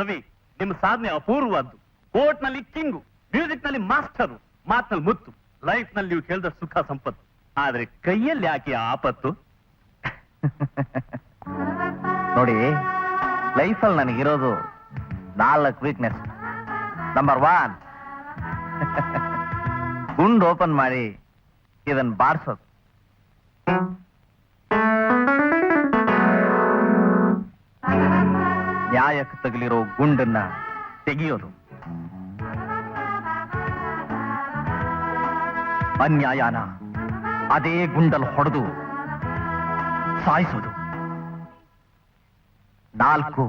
ರವಿ, ನಿಮ್ಮ ಸಾಧನೆ ಅಪೂರ್ವವಾದ್ದು. ಕೋರ್ಟ್ ನಲ್ಲಿ ಕಿಂಗು, ಮ್ಯೂಸಿಕ್ ನಲ್ಲಿ ಮಾಸ್ಟರು, ಮಾತ್ನಲ್ಲಿ ಮುತ್ತು, ಲೈಫ್ ನಲ್ಲಿ ನೀವು ಕೇಳಿದ ಸುಖ ಸಂಪತ್ತು. ಆದ್ರೆ ಕೈಯಲ್ಲಿ ಯಾಕೆ ಆಪತ್ತು? ನೋಡಿ, ಲೈಫಲ್ಲಿ ನನಗಿರೋದು 4 ವೀಕ್ನೆಸ್. ನಂಬರ್ 1, ಗುಂಡು ಓಪನ್ ಮಾಡಿ ಇದನ್ನ ಬಾರಿಸೋದು. ನ್ಯಾಯಕ್ಕೆ ತಗಲಿರೋ ಗುಂಡನ್ನ ತೆಗೆಯೋದು. ಅನ್ಯಾಯನ ಅದೇ ಗುಂಡಲ್ ಹೊಡೆದು ಸಾಯಿಸೋದು. 4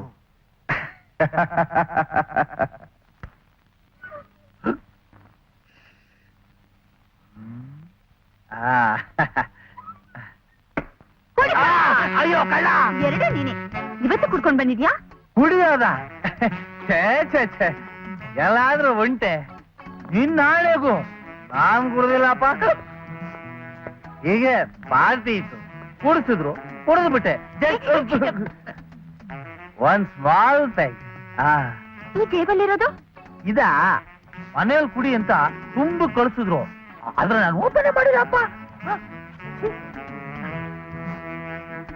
ಅಯ್ಯೋ ಕಳ್ಳ! ಎರಡೇ ನೀನೆ ಇವತ್ತು ಕುಡ್ಕೊಂಡ್ ಬಂದಿದ್ಯಾ? ಕುಡಿಯೋದ? ಛೇ ಛೇ ಛೇ, ಎಲ್ಲಾದ್ರೂ ಉಂಟೆ? ನಿನ್ನಾಳೆಗೂ ನಾನ್ ಕುಡ್ದಿಲ್ಲಪ್ಪ. ಹೀಗೆ ಪಾರ್ಟಿ ಇತ್ತು, ಕುಡಿಸಿದ್ರು, ಕುಡಿದು ಬಿಟ್ಟೆ. ಒಂದ್ ಸ್ಮಾಲ್ ಟೈಮ್. ಈ ಟೇಬಲ್ ಇದ ಮನೇಲಿ ಕುಡಿ ಅಂತ ತುಂಬು ಕಳಿಸಿದ್ರು, ಆದ್ರೆ ನಾನು ಓಪನೆ ಮಾಡಿಲ್ಲಪ್ಪ.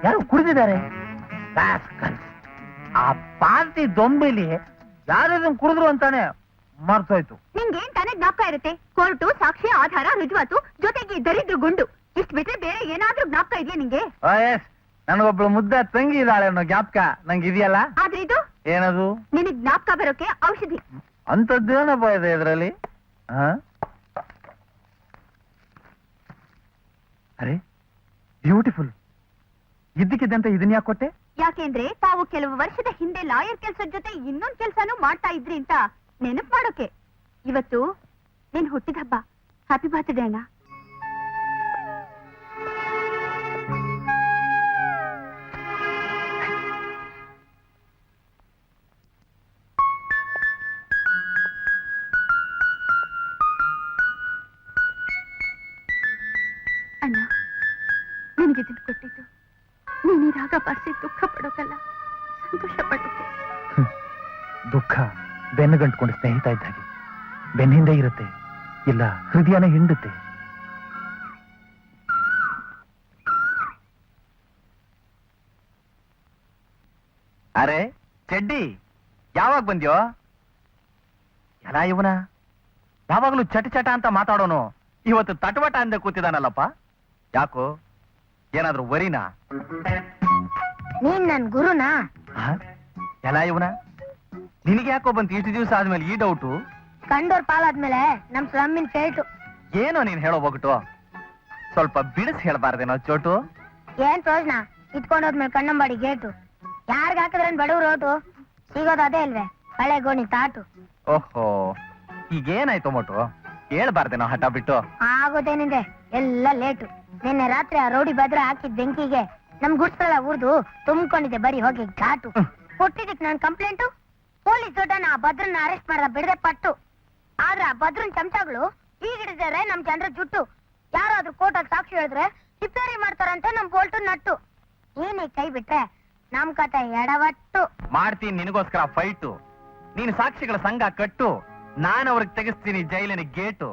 ಯಾರು ಕುಡಿದಿದ್ದಾರೆ? ಆ ಪಾರ್ಟಿ ದೊಂಬಿಲಿ ಯಾರು ಕುಡಿದ್ರು ಅಂತಾನೆ ಮರ್ತೋಯ್ತು. ನಿಂಗೇನ್ ತಾನೇ ಜ್ಞಾಪಕ ಇರುತ್ತೆ? ಕೋರ್ಟು, ಸಾಕ್ಷಿ, ಆಧಾರ, ರುಜುವಾತು, ಜೊತೆಗೆ ದರಿದ್ರ ಗುಂಡು, ಇಷ್ಟ ಬಿಟ್ರೆ ಬೇರೆ ಏನಾದ್ರೂ ಜ್ಞಾಪಕ ಇದೆಯಾ ನಿಂಗೆ? ಎಸ್, ನನಗೊಬ್ಳು ಮುದ್ದ ತಂಗಿ ಇದ್ದಾಳೆ ಅನ್ನೋ ಜ್ಞಾಪಕ ನಂಗೆ ಇದೆಯಲ್ಲ. ಆದ್ರೆ ಇದು ಏನದು? ನಿನಗ್ ಜ್ಞಾಪಕ ಬರೋಕೆ ಔಷಧಿ. ಅಂತದ್ದೇನಪ್ಪ ಇದೆ ಇದ್ರಲ್ಲಿ? ಅರೆ ಬ್ಯೂಟಿಫುಲ್. ಇದ್ದಕ್ಕಿದ್ದಂತ ಇದನ್ನ ಯಾಕೆ ಕೊಟ್ಟೆ? ಯಾಕೆಂದ್ರೆ ತಾವು ಕೆಲವು ವರ್ಷದ ಹಿಂದೆ ಲಾಯರ್ ಕೆಲ್ಸದ ಜೊತೆ ಇನ್ನೊಂದ್ ಕೆಲ್ಸಾನು ಮಾಡ್ತಾ ಇದ್ರಿ ಅಂತ ನೆನಪು ಮಾಡೋಕೆ. ಇವತ್ತು ನೀನ್ ಹುಟ್ಟಿದ ಹಬ್ಬ. ಹ್ಯಾಪಿ ಬರ್ತ್ಡೇ ಅಣ್ಣ. ಅಣ್ಣ, ನಿನಗಿದನ್ನು ಕೊಟ್ಟಿದ್ದು ನೀನು ರಾಗ ಬಾರಿಸಿ ದುಃಖ ಪಡೋಕಲ್ಲ, ಸಂತೋಷ ಪಡೋಕೆ. ದುಃಖ ಬೆನ್ನು ಗಂಟ್ಕೊಂಡು ಸ್ನೇಹಿತ ಇದ್ದಾಗೆ ಬೆನ್ನಿಂದ ಇರುತ್ತೆ, ಇಲ್ಲ ಹೃದಯನ ಹಿಂಡುತ್ತೆ. ಅರೆ ಚೆಡ್ಡಿ, ಯಾವಾಗ ಬಂದ್ಯೋ? ಎಲ್ಲ ಇವನ ಯಾವಾಗ್ಲೂ ಚಟ ಚಟ ಅಂತ ಮಾತಾಡೋನು ಇವತ್ತು ತಟವಟ ಅಂದ ಕೂತಿದಾನಲ್ಲಪ್ಪ. ಯಾಕೋ, ಏನಾದ್ರೂ ವರಿನಾ? ನೀನ್ ನನ್ ಗುರುನಾ? ಎಲ್ಲ ಇವನ ನಿನಗೆ ಯಾಕೋ ಬಂತು ಇಷ್ಟು ದಿವಸ ಆದ್ಮೇಲೆ ಈ ಡೌಟು? ಕಂಡೋರ್ ಪಾಲಾದ್ಮೇಲೆ ನಮ್ ಸ್ಲಮ್ಮಿನ ಕೇಳ್ತು. ಏನೋ ನೀನ್ ಹೇಳೋ ಹೋಗ್ಬಿಟ್ಟು, ಸ್ವಲ್ಪ ಬಿಡಿಸ್ ಹೇಳ್ಬಾರ್ದೇನೋ ಚೋಟು? ಏನ್ ಪ್ರಯೋಜನ? ಇಟ್ಕೊಂಡೋದ್ಮೇಲೆ ಕಣ್ಣಂಬಾಡಿ ಗೇಟು. ಯಾರ್ಗ ಹಾಕಿದ್ರೇನ್ ಬಡವ್ರು ಓಟು? ಸಿಗೋದು ಅದೇ ಅಲ್ವೇ, ಹಳೆ ಗೋಣಿ ತಾಟು. ಓಹೋ, ಈಗೇನಾಯ್ತು ಮೋಟು? ಹೇಳ್ಬಾರ್ದೇನೋ ಹಠ ಬಿಟ್ಟು? ಆಗೋದೇನಿದೆ, ಎಲ್ಲ ಲೇಟು. ನಿನ್ನೆ ರಾತ್ರಿ ಆ ರೌಡಿ ಭದ್ರ ಹಾಕಿದ್ ಬೆಂಕಿಗೆ ನಮ್ ಗುಡ್ಸೆಲ್ಲ ಉರ್ದು ತುಂಬಿಕೊಂಡಿದ್ದೆ ಬರೀ ಹೋಗಿ ಘಾಟು. ಕೊಟ್ಟಿದ್ದಕ್ ನಾನ್ ಕಂಪ್ಲೇಂಟು. ಪೊಲೀಸ್ ದೊಡ್ಡನ ಆ ಭದ್ರನ್ನ ಅರೆಸ್ಟ್ ಮಾಡ್ದ ಬಿಡದೆ ಪಟ್ಟು. ಆದ್ರೆ ಆ ಭದ್ರನ್ ಚಮಚಗಳು ಈಗ ಹಿಡಿದಾರೆ ನಮ್ ಜನರ ಜುಟ್ಟು. ಯಾರಾದ್ರೂ ಕೋರ್ಟಲ್ಲಿ ಸಾಕ್ಷಿ ಹೇಳಿದ್ರೆ ರಿಪೇರಿ ಮಾಡ್ತಾರಂತೆ ನಮ್ ಬೋಲ್ಟು ನಟ್ಟು. ಏನೇ ಕೈ ಬಿಟ್ರೆ ನಮ್ ಕತೆ ಎಡವಟ್ಟು. ಮಾಡ್ತೀನಿ ನಿನಗೋಸ್ಕರ ಫೈಟು. ನೀನು ಸಾಕ್ಷಿಗಳ ಸಂಘ ಕಟ್ಟು, ನಾನು ಅವ್ರಿಗೆ ತೆಗಿಸ್ತೀನಿ ಜೈಲಿನ ಗೇಟು.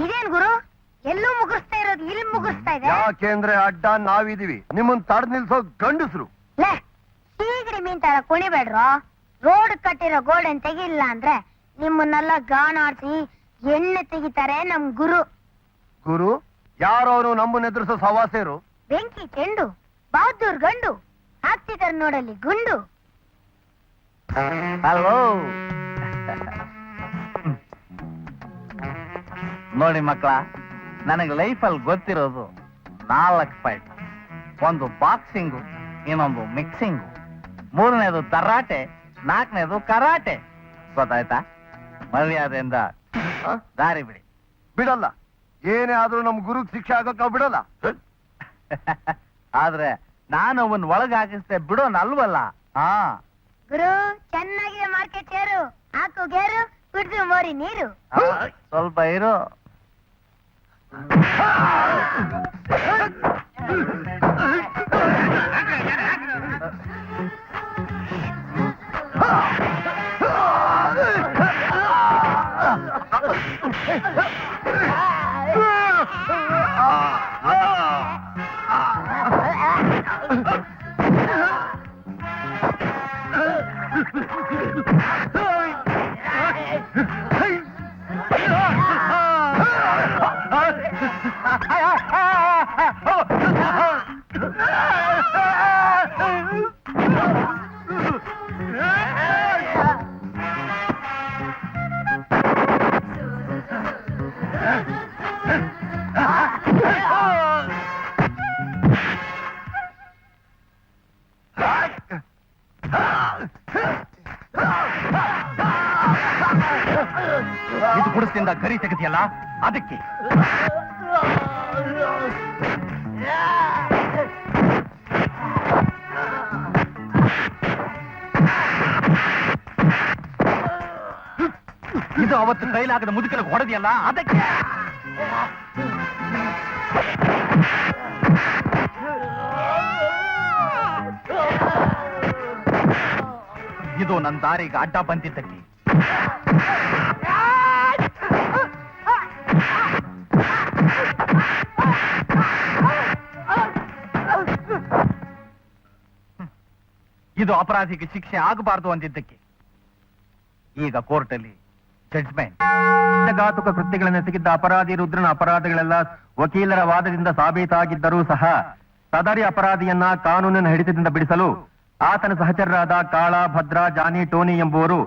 ಇದೇನ್ ಗುರು, ಎಲ್ಲೂ ಮುಗಿಸ್ತಾ ಇರೋದು ಇಲ್ಲಿ ಮುಗಿಸ್ತಾ ಇದೆ? ಯಾಕೆಂದ್ರೆ ಅಡ್ಡ ನಾವಿದೀವಿ, ನಿಮ್ಮನ್ ತಡೆದ್ ನಿಲ್ಸೋ ಗಂಡಸ್ರು. ಸೀಗಡಿ ಮೀನ್ ತರ ಕುಣಿಬೇಡ್ರೋ. ರೋಡ್ ಕಟ್ಟಿರೋ ಗೋಲ್ಡನ್ ತೆಗಿಲ್ಲ ಅಂದ್ರೆ ನಿಮ್ಮನ್ನೆಲ್ಲ ಗಾನ ಆಡ್ಸಿ ಎಣ್ಣೆ ತೆಗಿತಾರೆ ನಮ್ ಗುರು. ಗುರು ಯಾರವರು ನಮ್ಮನ್ನ ಎದುರಿಸೋ ಸವಾಸೇರು? ಬೆಂಕಿ ಚೆಂಡು, ಬಹದ್ದೂರ್ ಗಂಡು, ಹಾಕ್ತಿದಾರ ನೋಡಲ್ಲಿ ಗುಂಡು. ಹಲೋ ನೋಡಿ ಮಕ್ಕಳ, ನನಗೆ ಲೈಫಲ್ಲಿ ಗೊತ್ತಿರೋದು 4 ಫೈಟ್. ಒಂದು ಬಾಕ್ಸಿಂಗು, ಇನ್ನೊಂದು ಮಿಕ್ಸಿಂಗು, 3ನೇದು ತರಾಟೆ, 4ನೇದು ಕರಾಟೆ. ಗೊತ್ತಾಯ್ತಾ? ಮರ್ಯಾದೆಯಿಂದ ದಾರಿ ಬಿಡಿ. ಬಿಡಲ್ಲ, ಏನೇ ಆದ್ರೂ ನಮ್ ಗುರುಗ್ ಶಿಕ್ಷೆ ಆಗಕ್ಕ ಬಿಡಲ್ಲ. ಆದ್ರೆ ನಾನು ಅವನ್ ಒಳಗ ಹಾಕಿಸ್ದೆ ಬಿಡೋನಲ್ವಲ್ಲ. ಗುರು ಚೆನ್ನಾಗಿದೆ ಮಾರ್ಕೆಟ್ ಶೇರು. ಹಾಕು ಗೇರು, ಕುಡ್ದು ಮೋರಿ ನೀರು. ಸ್ವಲ್ಪ ಇರು. ಇದು ಗುಡಿಸ್ತಿಂದ ಗರಿ ತೆಗೆದಿಯಲ್ಲ ಅದಕ್ಕೆ. ಇದು ಅವತ್ತು ಕೈಲಾಗದ ಮುದುಕರಿಗೆ ಹೊಡೆದಿಯಲ್ಲ ಅದಕ್ಕೆ. ಇದು ನನ್ನ ದಾರಿಗೆ ಅಡ್ಡ ಬಂದಿದ್ದಕ್ಕೆ. ಇದು ಅಪರಾಧಿಗೆ ಶಿಕ್ಷೆ ಆಗಬಾರದು ಅಂದಿದ್ದಕ್ಕೆ. ಈಗ ಕೋರ್ಟಲ್ಲಿ ಜಡ್ಜ್ಮೆಂಟ್. ಘಾತುಕ ಕೃತ್ಯಗಳನ್ನೆಸಗಿದ್ದ ಅಪರಾಧಿ ರುದ್ರನ ಅಪರಾಧಗಳೆಲ್ಲ ವಕೀಲರ ವಾದದಿಂದ ಸಾಬೀತಾಗಿದ್ದರೂ ಸಹ ಸದರಿ ಅಪರಾಧಿಯನ್ನ ಕಾನೂನಿನ ಹಿಡಿತದಿಂದ ಬಿಡಿಸಲು ಆತನ ಸಹಚರರಾದ ಕಾಳ, ಭದ್ರ, ಜಾನಿ, ಟೋನಿ ಎಂಬುವರು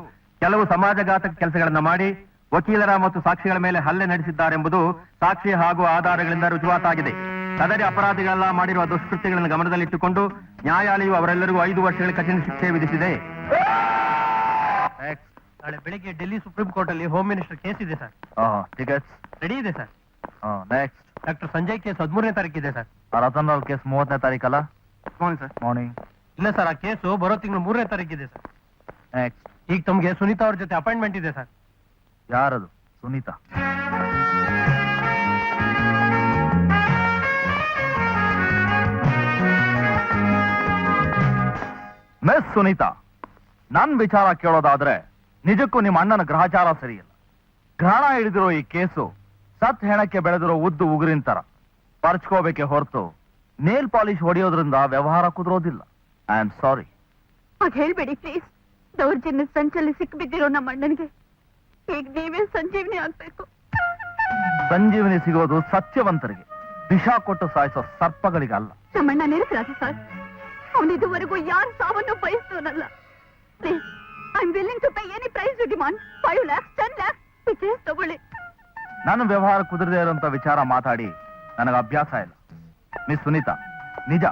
ಕೆಲವು ಸಮಾಜಘಾತಕ ಕೆಲಸಗಳನ್ನ ಮಾಡಿ ವಕೀಲರ ಮತ್ತು ಸಾಕ್ಷಿಗಳ ಮೇಲೆ ಹಲ್ಲೆ ನಡೆಸಿದ್ದಾರೆಂಬುದು ಸಾಕ್ಷಿ ಹಾಗೂ ಆಧಾರಗಳಿಂದ ರುಜುವಾತಾಗಿದೆ. ಸದರಿ ಅಪರಾಧಿಗಳೆಲ್ಲ ಮಾಡಿರುವ ದುಷ್ಕೃತ್ಯಗಳನ್ನು ಗಮನದಲ್ಲಿಟ್ಟುಕೊಂಡು ನ್ಯಾಯಾಲಯವು ಅವರೆಲ್ಲರಿಗೂ 5 ವರ್ಷಗಳ ಕಠಿಣ ಶಿಕ್ಷೆ ವಿಧಿಸಿದೆ. ನಾಳೆ ಬೆಳಿಗ್ಗೆ ಡೆಲ್ಲಿ ಸುಪ್ರೀಂ ಕೋರ್ಟ್ ಅಲ್ಲಿ ಹೋಮ್ ಮಿನಿಸ್ಟರ್ ಕೇಸ್ ಇದೆ ಸರ್. ಟಿಕೆಟ್ಸ್ ರೆಡಿ ಇದೆ sir. Next doctor Sanjay case 13ನೇ ತಾರೀಕಿದೆ ಸರ್. ರತನ್ ರಾವ್ ಕೇಸ್ 30ನೇ ತಾರೀಕಲ್ಲ? ಮಾರ್ನಿಂಗ್. ಇಲ್ಲ ಸರ್, ಆ ಕೇಸು ಬರೋ ತಿಂಗಳು 3ನೇ ತಾರೀಕಿದೆ ಸರ್. ನೆಕ್ಸ್ಟ್ ಈಗ ತಮ್ಗೆ ಸುನೀತಾ ಅವ್ರ ಜೊತೆ ಅಪಾಯಿಂಟ್ಮೆಂಟ್ ಇದೆ ಸರ್. ಯಾರದು? ಸುನೀತಾ? ಮಿಸ್ ಸುನೀತಾ, ನನ್ ವಿಚಾರ ಕೇಳೋದಾದ್ರೆ ನಿಜಕ್ಕೂ ನಿಮ್ಮ ಅಣ್ಣನ ಗ್ರಹಚಾರ ಸರಿಯಿಲ್ಲ. ಗ್ರಹಣ ಹಿಡಿದಿರೋ ಈ ಕೇಸು ಸತ್ ಹೆಣಕ್ಕೆ ಬೆಳೆದಿರೋ ಉದ್ದು ಉಗುರಿನ ತರ ಪರ್ಚ್ಕೋಬೇಕೆ ಹೊರತು ನೇಲ್ ಪಾಲಿಶ್ ಹೊಡೆಯೋದ್ರಿಂದ ವ್ಯವಹಾರ ಕುದುರೋದಿಲ್ಲ. I am sorry. ಹಾಗೆ ಹೇಳ್ಬೇಡಿ ಪ್ಲೀಸ್. ದೌರ್ಜನ್ಯ ಸಂಚಲ್ಲಿ ಸಿಕ್ಬಿದ್ದಿರೋ ನಮ್ಮ ಅಣ್ಣನಿಗೆ ಈಗ ನೀವೇ ಸಂಜೀವನಿ ಆಗ್ಬೇಕು. ಸಂಜೀವನಿ ಸಿಗೋದು ಸತ್ಯವಂತರಿಗೆ, ವಿಷ ಕೊಟ್ಟು ಸಾಯಿಸೋ ಸರ್ಪಗಳಿಗಲ್ಲ. ನಮ್ಮಣ್ಣ ನಿರಪರಾಧ ಸರ್. ಅವನಿದುವರೆಗೂ ಯಾರು ಸಾವನ್ನು ಬಯಸ್ತವನಲ್ಲ. Please, I am willing to pay any price you demand. 5 lakhs, 10 lakhs ಈ ಕೇಸ್ ತಗೊಳ್ಳಿ. ನನ್ನ ವ್ಯವಹಾರ ಕುದುರದೇ ಇರುವಂತ ವಿಚಾರ ಮಾತಾಡಿ ನನಗೆ ಅಭ್ಯಾಸ ಇಲ್ಲ. ಮಿಸ್ ಸುನೀತಾ, ನಿಜ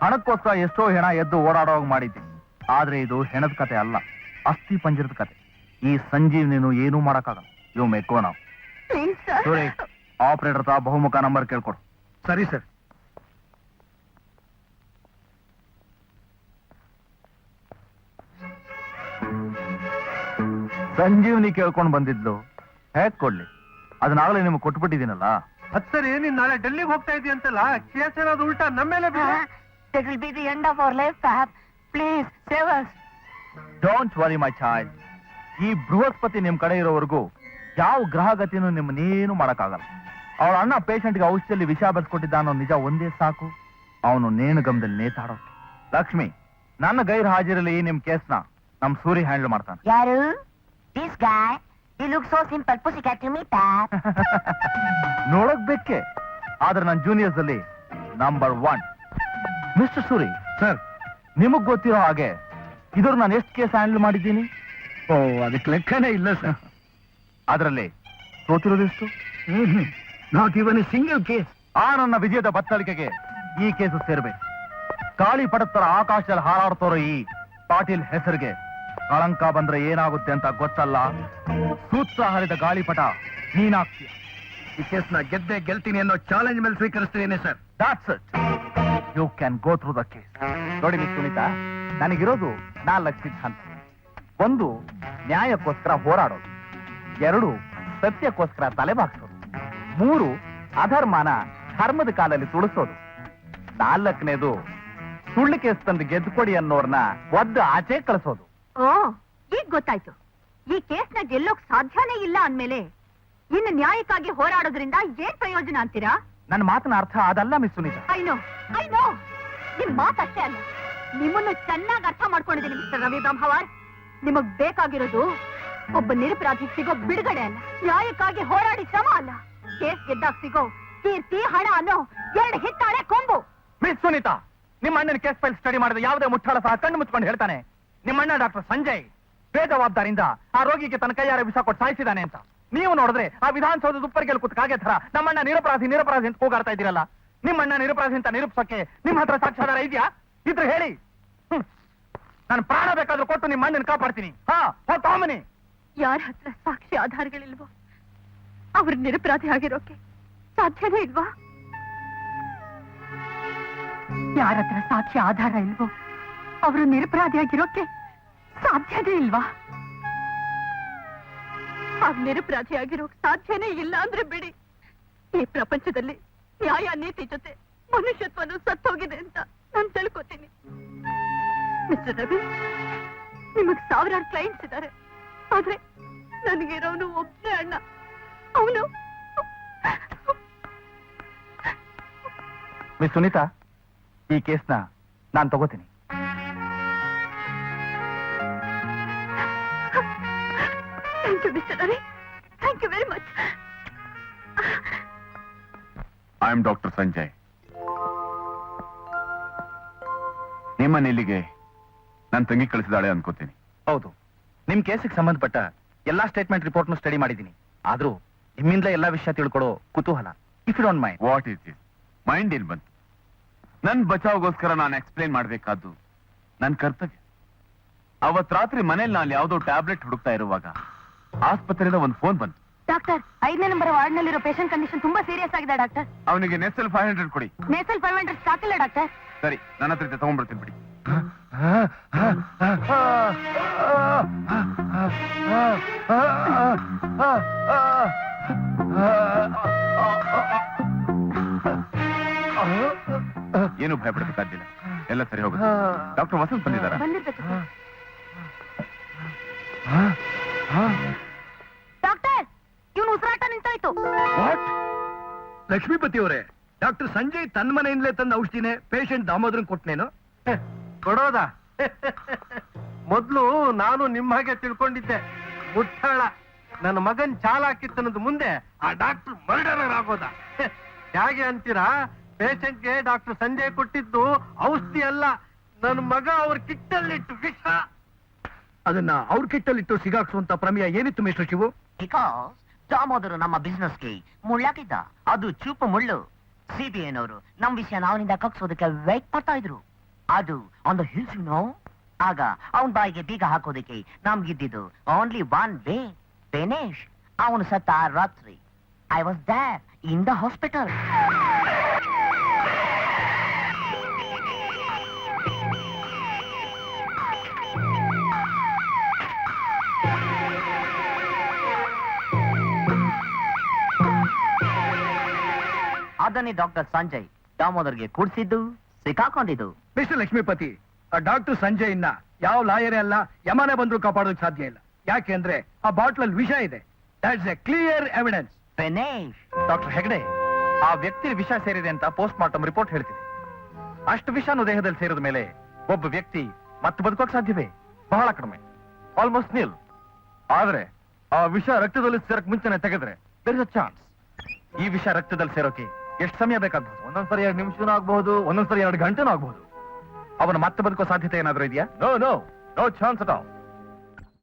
ಹಣಕ್ಕೋಸ್ಕರ ಎಷ್ಟೋ ಹೆಣ ಎದ್ದು ಓಡಾಡೋವಾಗ ಮಾಡಿದ್ದೀನಿ. ಆದ್ರೆ ಇದು ಹೆಣದ ಕತೆ ಅಲ್ಲ, ಅಸ್ಥಿ ಪಂಜರದ ಕತೆ. ಈ ಸಂಜೀವ್ನಿನು ಏನೂ ಮಾಡಕ್ಕಾಗಲ್ಲ. ಇವ್ ಮೆಕ್ಕೋ ನಾವು. Please sir. ಸೂರಿ, ಆಪರೇಟರ್ ತಾ ಬಹುಮುಖ ನಂಬರ್ ಕೇಳ್ಕೊಡು. ಸರಿ ಸರ್. ಸಂಜೀವ್ನಿ ಕೇಳ್ಕೊಂಡು ಬಂದಿದ್ಲು, ಹೇಗ್ ಕೊಡ್ಲಿ? ಅದನ್ನಾಗಲೇ ನಿಮ್ಗೆ ಕೊಟ್ಬಿಟ್ಟಿದ್ದೀನಲ್ಲ. ಅದ್ ಸರಿ, ನೀನ್ ನಾಳೆ ಡೆಲ್ಲಿಗೆ ಹೋಗ್ತಾ ಇದೀಯಂತಲ್ಲ, ಕೇಸ್ ಏನಾದ್ರು ಉಲ್ಟಾ ನಮ್ಮ ಮೇಲೆ ಬಿದ್ರೆ? That will be the end of our life, perhaps. Please save us. Don't worry my child. ಈ ಬೃಹಸ್ಪತಿ ನಿಮ್ ಕಡೆ ಇರೋವರೆಗೂ ಯಾವ ಗ್ರಹಗತಿನೂ ನಿಮ್ಮನ್ನೇನು ಮಾಡಕ್ಕಾಗಲ್ಲ. ಅವಳ ಅಣ್ಣ ಪೇಷಂಟ್ಗೆ ಔಷಧಿಯಲ್ಲಿ ವಿಷ ಬರ್ಸ್ಕೊಟ್ಟಿದ್ದ ಅನ್ನೋ ನಿಜ ಒಂದೇ ಸಾಕು ಅವನು ನೇಣುಗಮದಲ್ಲಿ ನೇತಾಡೋ. ಲಕ್ಷ್ಮಿ, ನನ್ನ ಗೈರ್ ಹಾಜಿರಲ್ಲಿ ನಿಮ್ ಕೇಸ್ನ ನಮ್ ಸೂರಿ ಹ್ಯಾಂಡಲ್ ಮಾಡ್ತಾನೆ. ಯಾರು? This guy. He looks so simple. Pussycat to me, Pap. ನೋಡಕ್ ಬೇಕೆ, ಆದ್ರೆ ನನ್ನ ಜೂನಿಯರ್ಸ್ ಅಲ್ಲಿ ನಂಬರ್ 1. ಮಿಸ್ಟರ್ ಸೂರಿ ಸರ್, ನಿಮಗ್ ಗೊತ್ತಿರೋ ಹಾಗೆ ಇದ್ರ ನಾನು ಎಷ್ಟು ಕೇಸ್ ಹ್ಯಾಂಡಲ್ ಮಾಡಿದ್ದೀನಿ? ಓ, ಅದಕ್ಕೆ ಲೆಕ್ಕನೇ ಇಲ್ಲ ಸರ್. ಅದರಲ್ಲಿ ಸೋತಿರೋದೆಷ್ಟು? Not even a single case. ಆ ನನ್ನ ವಿಜಯದ ಬತ್ತಳಿಕೆಗೆ ಈ ಕೇಸು ಸೇರ್ಬೇಕು. ಗಾಳಿ ಪಡತ್ತರ ಆಕಾಶದಲ್ಲಿ ಹಾರಾಡ್ತೋರೋ ಈ ಪಾಟೀಲ್ ಹೆಸರಿಗೆ ಕಳಂಕ ಬಂದ್ರೆ ಏನಾಗುತ್ತೆ ಅಂತ ಗೊತ್ತಲ್ಲ. ಸೂತ್ರ ಹರಿದ ಗಾಳಿಪಟ ನೀನಾಗ್ತೀಯ. ಈ ಕೇಸ್ನ ಗೆದ್ದೆ ಗೆಲ್ತೀನಿ ಅನ್ನೋ ಚಾಲೆಂಜ್ ಮೇಲೆ ಸ್ವೀಕರಿಸ್ತೀನಿ sir. That's it. You can go through the case. ನೋಡಿ ಮಿಸ್ ಸುನೀತಾ, ನನಗಿರೋದು 4 ಸಿದ್ಧಾಂತ. 1, ನ್ಯಾಯಕ್ಕೋಸ್ಕರ ಹೋರಾಡೋದು. 2, ಸತ್ಯಕ್ಕೋಸ್ಕರ ತಲೆಬಾಗ್ಸೋದು. 3, ಅಧರ್ಮನ ಧರ್ಮದ ಕಾಲಲ್ಲಿ ತುಳಿಸೋದು. 4ನೇದು ಸುಳ್ಳು ಕೇಸ್ ತಂದು ಗೆದ್ದುಕೊಡಿ ಅನ್ನೋರ್ನ ಒದ್ದು ಆಚೆ ಕಳಿಸೋದು. ಓ, ಈಗ ಗೊತ್ತಾಯ್ತು. ಈ ಕೇಸ್ನ ಗೆಲ್ಲೋಕ್ ಸಾಧ್ಯನೇ ಇಲ್ಲ ಅಂದ್ಮೇಲೆ ಇನ್ನು ನ್ಯಾಯಕ್ಕಾಗಿ ಹೋರಾಡೋದ್ರಿಂದ ಏನ್ ಪ್ರಯೋಜನ ಅಂತೀರಾ? ನನ್ನ ಮಾತನ ಅರ್ಥ ಅದಲ್ಲ ಮಿಸ್ ಸುನೀತಾ. ಐ ನೋ ನಿಮ್ ಮಾತಷ್ಟೇ ಅಲ್ಲ, ನಿಮ್ಮನ್ನು ಚೆನ್ನಾಗಿ ಅರ್ಥ ಮಾಡ್ಕೊಂಡಿದ್ದೀನಿ ಮಿಸ್ಟರ್ ರವಿ ಬ್ರಹ್ಮವಾರ್. ನಿಮಗ್ ಬೇಕಾಗಿರೋದು ಒಬ್ಬ ನಿರಪರಾಧಿ ಸಿಗೋ ಬಿಡುಗಡೆ ಅಲ್ಲ, ನ್ಯಾಯಕ್ಕಾಗಿ ಹೋರಾಡಿ ಶ್ರಮ ಅಲ್ಲ, ಕೇಸ್ ಗೆದ್ದಾಗ ಸಿಗೋ ಕೀರ್ತಿ, ಹಣ ಅನ್ನೋ 2 ಹಿತ್ತಾಳೆ ಕೊಂಬು. ಮಿಸ್ ಸುನೀತಾ, ನಿಮ್ಮ ಅಣ್ಣನ ಕೇಸ್ ಫೈಲ್ ಸ್ಟಡಿ ಮಾಡಿದ ಯಾವುದೇ ಮುಟ್ಟಾಳ ಸಹ ಕಣ್ಣು ಮುಚ್ಕೊಂಡು ಹೇಳ್ತಾನೆ ನಿಮ್ಮಣ್ಣ ಡಾಕ್ಟರ್ ಸಂಜಯ್ ಬೇಜವಾಬ್ದಾರಿಯಿಂದ ಆ ರೋಗಿಗೆ ತನ್ನ ಕೈಯಾರೆ ವಿಷ ಕೊಟ್ಟು ಸಾಯಿಸಿದಾನೆ ಅಂತ. ನೀವು ನೋಡಿದ್ರೆ ಆ ವಿಧಾನಸೌಧದ ಉಪ್ಪರಿಗೆಲ್ ಕೂತ್ ಕಾಗೆ ತರ ನಮ್ಮಣ್ಣ ನಿರಪರಾಧಿ ಅಂತ ಕೂಗಾಡ್ತಾ ಇದ್ದೀರಲ್ಲ. ನಿಮ್ಮಣ್ಣ ನಿರಪರಾಧಿ ಅಂತ ನಿರೂಪಿಸೋಕೆ ನಿಮ್ಮ ಹತ್ರ ಸಾಕ್ಷ್ಯಾಧಾರ ಇದೆಯಾ? ಇದ್ರೆ ಹೇಳಿ, ನಾನು ಪ್ರಾಣ ಬೇಕಾದ್ರೂ ಕೊಟ್ಟು ನಿಮ್ಮ ಅಣ್ಣನ ಕಾಪಾಡ್ತೀನಿ. ತಾಮನಿ ಯಾರ ಹತ್ರ ಸಾಕ್ಷಿ ಆಧಾರಗಳಿಲ್ವೋ ಅವ್ರ ನಿರಪರಾಧಿ ಆಗಿರೋಕೆ ಸಾಧ್ಯನೇ ಇಲ್ವಾ? ಯಾರ ಹತ್ರ ಸಾಕ್ಷಿ ಆಧಾರ ಇಲ್ವೋ ಅವರು ನಿರಪರಾಧಿ ಆಗಿರೋಕೆ ಸಾಧ್ಯನೇ ಇಲ್ವಾ? ನಿರಪರಾಧಿ ಆಗಿರೋಕ್ ಸಾಧ್ಯನೇ ಇಲ್ಲ ಅಂದ್ರೆ ಬಿಡಿ. ಈ ಪ್ರಪಂಚದಲ್ಲಿ ನ್ಯಾಯ ನೀತಿ ಜೊತೆ ಮನುಷ್ಯತ್ವನು ಸತ್ತೋಗಿದೆ ಅಂತ ನಾನು ತಿಳ್ಕೊತೀನಿ. ಮಿಸ್ಟರ್ ರವಿ, ನಿಮಗ್ 1000 ಕ್ಲೈಂಟ್ಸ್ ಇದ್ದಾರೆ, ಆದ್ರೆ ನನಗಿರೋನು ಒಬ್ಬನೇ ಅಣ್ಣ. ಅವನು ಮಿಸ್ ಸುನೀತಾ, ಈ ಕೇಸ್ನ ನಾನು ತಗೋತೀನಿ. Thank you mister Ravi, thank you very much. I am doctor Sanjay. ನಿಮ್ಮನೆಲ್ಲಿಗೆ ನನ್ನ ತಂಗಿ ಕಳಿಸಿದಾಳೆ ಅನ್ಕೋತೀನಿ. ಹೌದು, ನಿಮ್ ಕೇಸಿಗೆ ಸಂಬಂಧಪಟ್ಟ ಎಲ್ಲಾ ಸ್ಟೇಟ್ಮೆಂಟ್ ರಿಪೋರ್ಟ್ನು ಸ್ಟಡಿ ಮಾಡಿದ್ದೀನಿ. ಆದ್ರೂ ನಿಮ್ಮಿಂದಲೇ ಎಲ್ಲಾ ವಿಷಯ ತಿಳ್ಕೊಳ್ಳೋ ಕುತೂಹಲ. If you don't mind. What is it? Mind ಏನ್ ಬಂತು? ನನ್ ಬಚಾವ್ಗೋಸ್ಕರ ನಾನು ಎಕ್ಸ್ಪ್ಲೇನ್ ಮಾಡ್ಬೇಕಾದ್ದು ನನ್ ಕರ್ತವ್ಯ. ಅವತ್ ರಾತ್ರಿ ಮನೇಲಿ ನಾನು ಯಾವ್ದೋ ಟ್ಯಾಬ್ಲೆಟ್ ಹುಡುಕ್ತಾ ಇರುವಾಗ ಆಸ್ಪತ್ರೆಯಿಂದ ಒಂದು ಫೋನ್ ಬಂತು. ಡಾಕ್ಟರ್, 5ನೇ ನಂಬರ್ ವಾರ್ಡ್ ನಲ್ಲಿರೋ ಪೇಷಂಟ್ ಕಂಡೀಷನ್ ತುಂಬಾ ಸೀರಿಯಸ್ ಆಗಿದೆ ಡಾಕ್ಟರ್. ಅವನಿಗೆ ನೆಸಲ್ 500 ಕೊಡಿ. ನೇಸಲ್ 500 ಸಾಕಿಲ್ಲ ಡಾಕ್ಟರ್. ಸರಿ, ನನ್ನ ಹತ್ರ ತಗೊಂಡ್ಬರ್ತೀನಿ ಬಿಡಿ. ಏನು ಭಯಪಡಬೇಕಾಗಿಲ್ಲ, ಎಲ್ಲ ಸರಿ ಹೋಗುತ್ತೆ. ಡಾಕ್ಟರ್ ವಸಂತ್ ಬಂದಿದ್ದಾರಾ? ಬಂದಿರ್ಬೇಕು ಡಾಕ್ಟರ್, ಇವನು ಉಸಿರಾಟ ನಿಂತಾಯ್ತು. ಲಕ್ಷ್ಮೀಪತಿ ಅವರೇ, ಡಾಕ್ಟರ್ ಸಂಜಯ್ ತನ್ನ ಮನೆಯಿಂದಲೇ ತಂದ ಔಷಧಿನೇ ಪೇಷಂಟ್ ದಾಮೋದರನ್ ಕೊಟ್ನೇನು? ಕೊಡೋದಾ? ಮೊದ್ಲು ನಾನು ನಿಮ್ಮ ಹಾಗೆ ತಿಳ್ಕೊಂಡಿದ್ದೆ, ಮುಟ್ಟಾಳ. ನನ್ನ ಮಗನ್ ಚಾಲಾಕಿತ್ತನದ ಮುಂದೆ ಆ ಡಾಕ್ಟರ್ ಮರ್ಡರರ್ ಆಗೋದ. ಹೇಗೆ ಅಂತೀರಾ? ಪೇಷಂಟ್ಗೆ ಡಾಕ್ಟರ್ ಸಂಜಯ್ ಕೊಟ್ಟಿದ್ದು ಔಷಧಿ ಅಲ್ಲ, ನನ್ನ ಮಗ ಅವ್ರ ಕಿಟ್ಟಲ್ಲಿಟ್ಟು ವಿಷ. ಅದನ್ನ ಅವ್ರ ಕಿಟ್ಟಲ್ಲಿಟ್ಟು ಸಿಗಾಕ್ಸುವಂತ ಪ್ರಮೇಯ ಏನಿತ್ತು ಮಿಸ್ಟರ್ ಶಿವು? ಬಿಕಾಸ್ ದಾಮೋದರು ನಮ್ಮ ಬಿಸ್ನೆಸ್ಗೆ ಮುಳ್ಳಾಕಿದ್ದ. ಅದು ಚೂಪು ಮುಳ್ಳು. ಸಿಬಿಐನವರು ನಮ್ ವಿಷಯ ಅವನಿಂದ ಕಕ್ಸೋದಕ್ಕೆ ವೇಟ್ ಮಾಡ್ತಾ ಇದ್ರು. ಅದು ಆನ್ ದ ಹಿಲ್ಸ್ ನೋ. ಆಗ ಅವನ್ ಬಾಯಿಗೆ ಬೀಗ ಹಾಕೋದಕ್ಕೆ ನಮ್ಗಿದ್ದಿದ್ದು ಓನ್ಲಿ 1 ವೇ. ದಿನೇಶ್ ಅವನು ಸತ್ತ ರಾತ್ರಿ. I was there in the hospital. ಅದನ್ನೇ ಡಾಕ್ಟರ್ ಸಂಜಯ್ ದಾಮೋದರ್ಗೆ ಕೂಡಿಸಿದ್ದು, ಸಿಕ್ಕಾಕೊಂಡಿದ್ದು. ಮಿಸ್ಟರ್ ಲಕ್ಷ್ಮೀಪತಿ, ಆ ಡಾಕ್ಟರ್ ಸಂಜಯ್ ಇನ್ನ ಯಾವ ಲಾಯರೇ ಅಲ್ಲ, ಯಮನೇ ಬಂದ್ರು ಕಾಪಾಡೋದಕ್ಕೆ ಸಾಧ್ಯ ಇಲ್ಲ. ಯಾಕೆಂದ್ರೆ ಆ ಬಾಟ್ಲಲ್ಲಿ ವಿಷ ಇದೆ. That's A clear evidence. Dinesh, doctor Hegde, ಆ ವ್ಯಕ್ತಿ ವಿಷ ಸೇರಿದೆ ಅಂತ ಪೋಸ್ಟ್ ಮಾರ್ಟಮ್ ರಿಪೋರ್ಟ್ ಹೇಳ್ತಿದೆ. ಅಷ್ಟು ವಿಷಾನು ದೇಹದಲ್ಲಿ ಸೇರಿದ ಮೇಲೆ ಒಬ್ಬ ವ್ಯಕ್ತಿ ಮತ್ತೆ ಬದುಕೋಕ್ ಸಾಧ್ಯವೇ? ಬಹಳ ಕಡಿಮೆ, ಆಲ್ಮೋಸ್ಟ್ ನಿಲ್. ಆದ್ರೆ ಆ ವಿಷ ರಕ್ತದಲ್ಲಿ ಸೇರಕ್ ಮುಂಚೆನೆ ತೆಗೆದ್ರೆ ದೇರ್ ಇಸ್ ಅ ಚಾನ್ಸ್. ಈ ವಿಷ ರಕ್ತದಲ್ಲಿ ಸೇರೋಕೆ ಎಷ್ಟು ಸಮಯ ಬೇಕಾಗಬಹುದು? ಒಂದೊಂದ್ಸರಿ 2 ನಿಮಿಷನೂ ಆಗಬಹುದು, ಒಂದೊಂದ್ಸರಿ 2 ಗಂಟೆನೂ ಆಗಬಹುದು. ಅವನು ಮತ್ತೆ ಬದುಕೋ ಸಾಧ್ಯತೆ ಏನಾದ್ರೂ ಇದೆಯಾ? No no no chance at all.